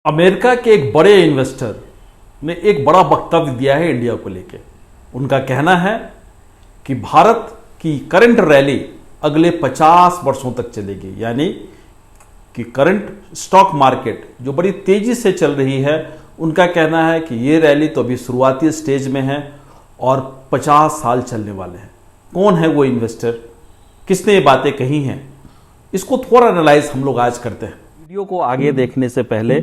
America के एक बड़े इन्वेस्टर ने एक बड़ा वक्तव्य दिया है इंडिया को लेकर। उनका कहना है कि भारत की करंट रैली अगले 50 वर्षों तक चलेगी, यानी कि करंट स्टॉक मार्केट जो बड़ी तेजी से चल रही है, उनका कहना है कि ये रैली तो अभी शुरुआती स्टेज में है और 50 साल चलने वाले हैं। कौन है वो इन्वेस्टर, किसने ये बातें कही हैं, इसको थोड़ा एनालाइज हम लोग आज करते हैं। वीडियो को आगे देखने से पहले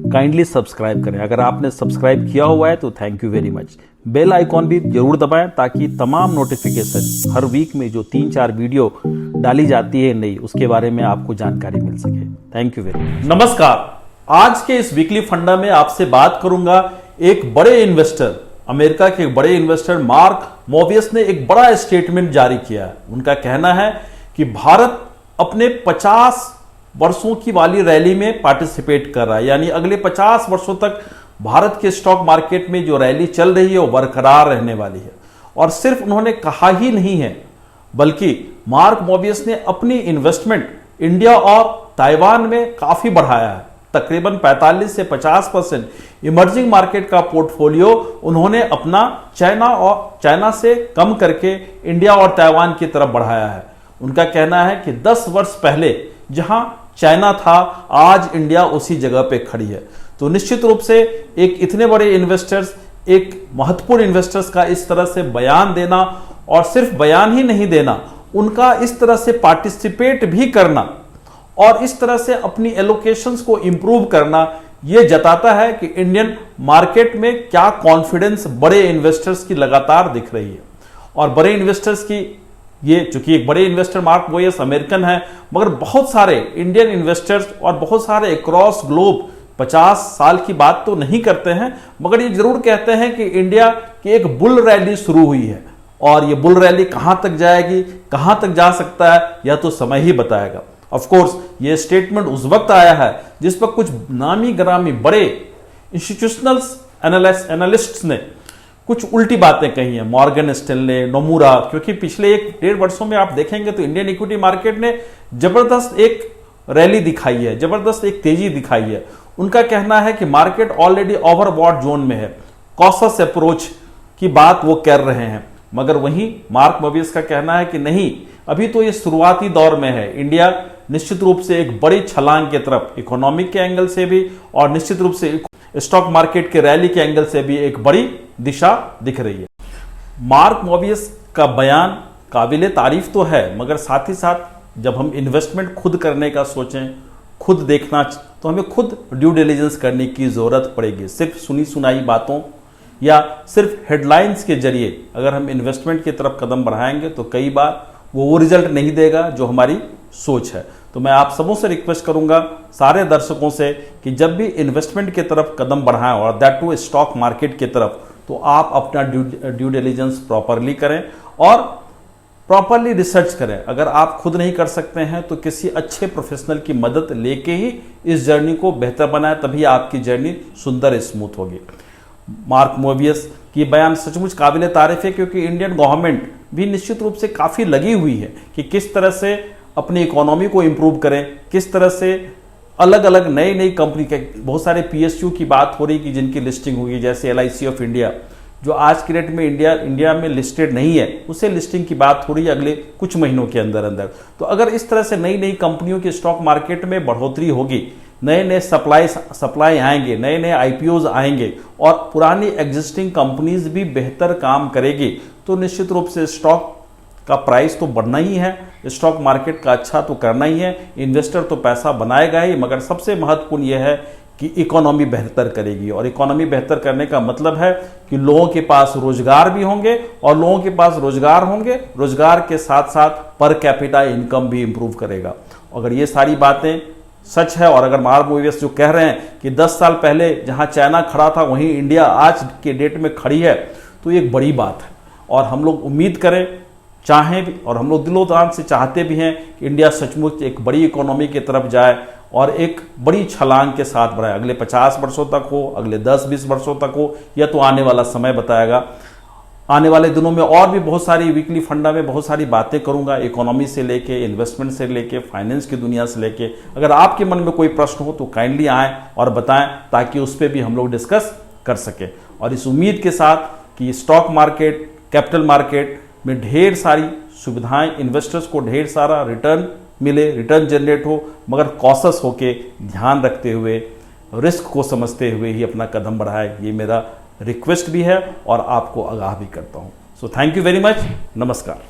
काइंडली सब्सक्राइब करें। अगर आपने सब्सक्राइब किया हुआ है तो thank you very much. Bell icon भी जरूर दबाएं ताकि तमाम नोटिफिकेशन हर वीक में जो 3-4 वीडियो डाली जाती है नई, उसके बारे में आपको जानकारी मिल सके। Thank you very much. नमस्कार, आज के इस वीकली फंडा में आपसे बात करूंगा एक बड़े इन्वेस्टर, अमेरिका के एक बड़े इन्वेस्टर मार्क मोवियस ने एक बड़ा स्टेटमेंट जारी किया है। उनका कहना है कि भारत अपने 50 वर्षों की वाली रैली में पार्टिसिपेट कर रहा है, यानी अगले 50 वर्षों तक भारत के स्टॉक मार्केट में जो रैली चल रही है वो बरकरार रहने वाली है। और सिर्फ उन्होंने कहा ही नहीं है, बल्कि मार्क मोवियस ने अपनी इन्वेस्टमेंट इंडिया और ताइवान में काफी बढ़ाया है। तकरीबन 45 से 50% इमर्जिंग मार्केट का पोर्टफोलियो उन्होंने अपना चाइना से कम करके इंडिया और ताइवान की तरफ बढ़ाया है। उनका कहना है कि 10 वर्ष पहले जहां चाइना था, आज इंडिया उसी जगह पे खड़ी है। तो निश्चित रूप से एक इतने बड़े इन्वेस्टर्स, एक महत्वपूर्ण इन्वेस्टर्स का इस तरह से बयान देना, और सिर्फ बयान ही नहीं देना, उनका इस तरह से पार्टिसिपेट भी करना और इस तरह से अपनी एलोकेशंस को इंप्रूव करना, यह जताता है कि इंडियन मार्केट में क्या कॉन्फिडेंस बड़े इन्वेस्टर्स की लगातार दिख रही है। और बड़े इन्वेस्टर्स की, ये चूंकि एक बड़े इन्वेस्टर मार्क मोवियस अमेरिकन है, मगर बहुत सारे इंडियन इन्वेस्टर्स और बहुत सारे अक्रॉस ग्लोब 50 साल की बात तो नहीं करते हैं, मगर ये जरूर कहते हैं कि इंडिया की एक बुल रैली शुरू हुई है और ये बुल रैली कहां तक जाएगी, कहां तक जा सकता है, यह तो समय ही बताएगा। ऑफ कोर्स ये स्टेटमेंट उस वक्त आया है जिस पर कुछ नामी गिरामी बड़े इंस्टीट्यूशनल एनालिस्ट्स ने कुछ उल्टी बातें कही हैं। मॉर्गन स्टैनले, नोमुरा, क्योंकि पिछले 1-1.5 वर्षों में आप देखेंगे तो इंडियन इक्विटी मार्केट ने जबरदस्त एक रैली दिखाई है, जबरदस्त एक तेजी दिखाई है। उनका कहना है कि मार्केट ऑलरेडी ओवरबॉट जोन में है, कॉशस अप्रोच की बात वो कर रहे हैं। मगर वहीं मार्क मोवियस का कहना है कि नहीं, अभी तो ये शुरुआती दौर में है। इंडिया निश्चित रूप से एक बड़ी छलांग की तरफ, इकोनॉमिक के एंगल से भी और निश्चित रूप से स्टॉक मार्केट के रैली के एंगल से भी एक बड़ी दिशा दिख रही है। मार्क मोवियस का बयान काबिले तारीफ तो है, मगर साथ ही साथ जब हम इन्वेस्टमेंट खुद करने का सोचें, खुद देखना, तो हमें खुद ड्यू डिलिजेंस करने की जरूरत पड़ेगी। सिर्फ सुनी सुनाई बातों या सिर्फ हेडलाइंस के जरिए अगर हम इन्वेस्टमेंट की तरफ कदम बढ़ाएंगे तो कई बार वो रिजल्ट नहीं देगा जो हमारी सोच है। तो मैं आप सबों से रिक्वेस्ट करूंगा, सारे दर्शकों से, कि जब भी इन्वेस्टमेंट की तरफ कदम बढ़ाएं और दैट टू स्टॉक मार्केट की तरफ, तो आप अपना ड्यू डिलिजेंस प्रॉपरली करें और प्रॉपरली रिसर्च करें। अगर आप खुद नहीं कर सकते हैं तो किसी अच्छे प्रोफेशनल की मदद लेके ही इस जर्नी को बेहतर बनाएं, तभी आपकी जर्नी सुंदर स्मूथ होगी। मार्क मोवियस की बयान सचमुच काबिले तारीफ है, क्योंकि इंडियन गवर्नमेंट भी निश्चित रूप से काफी लगी हुई है कि किस तरह से अपनी इकोनॉमी को इंप्रूव करें, किस तरह से अलग अलग नई कंपनी के, बहुत सारे पीएसयू की बात हो रही कि जिनकी लिस्टिंग होगी, जैसे LIC ऑफ इंडिया जो आज के डेट में इंडिया में लिस्टेड नहीं है, उसे लिस्टिंग की बात हो रही है अगले कुछ महीनों के अंदर अंदर। तो अगर इस तरह से नई कंपनियों की स्टॉक मार्केट में बढ़ोतरी होगी, नए सप्लाई आएंगे, नए IPOs आएंगे और पुरानी एग्जिस्टिंग कंपनीज भी बेहतर काम करेगी, तो निश्चित रूप से स्टॉक का प्राइस तो बढ़ना ही है, स्टॉक मार्केट का अच्छा तो करना ही है। इन्वेस्टर तो पैसा बनाएगा ही, मगर सबसे महत्वपूर्ण यह है कि इकोनॉमी बेहतर करेगी। और इकोनॉमी बेहतर करने का मतलब है कि लोगों के पास रोजगार भी होंगे, और लोगों के पास रोजगार होंगे, रोजगार के साथ साथ पर कैपिटा इनकम भी इंप्रूव करेगा। अगर ये सारी बातें सच है, और अगर मार्क मोवियस जो कह रहे हैं कि 10 साल पहले जहां चाइना खड़ा था वहीं इंडिया आज के डेट में खड़ी है, तो ये एक बड़ी बात है। और हम लोग उम्मीद करें, चाहें भी, और हम लोग दिलो जान से चाहते भी हैं कि इंडिया सचमुच एक बड़ी इकोनॉमी की तरफ जाए और एक बड़ी छलांग के साथ बढ़ाए। अगले 50 वर्षों तक हो, अगले 10-20 वर्षों तक हो, यह तो आने वाला समय बताएगा। आने वाले दिनों में और भी बहुत सारी वीकली फंडा में बहुत सारी बातें करूंगा, इकोनॉमी से लेके, इन्वेस्टमेंट से लेके, फाइनेंस की दुनिया से लेके। अगर आपके मन में कोई प्रश्न हो तो काइंडली आएँ और बताएं, ताकि उस पर भी हम लोग डिस्कस कर सकें। और इस उम्मीद के साथ कि स्टॉक मार्केट, कैपिटल मार्केट में ढेर सारी सुविधाएं, इन्वेस्टर्स को ढेर सारा रिटर्न मिले, रिटर्न जनरेट हो, मगर कॉशस होके, ध्यान रखते हुए, रिस्क को समझते हुए ही अपना कदम बढ़ाए, ये मेरा रिक्वेस्ट भी है और आपको आगाह भी करता हूं। So thank you very much. नमस्कार।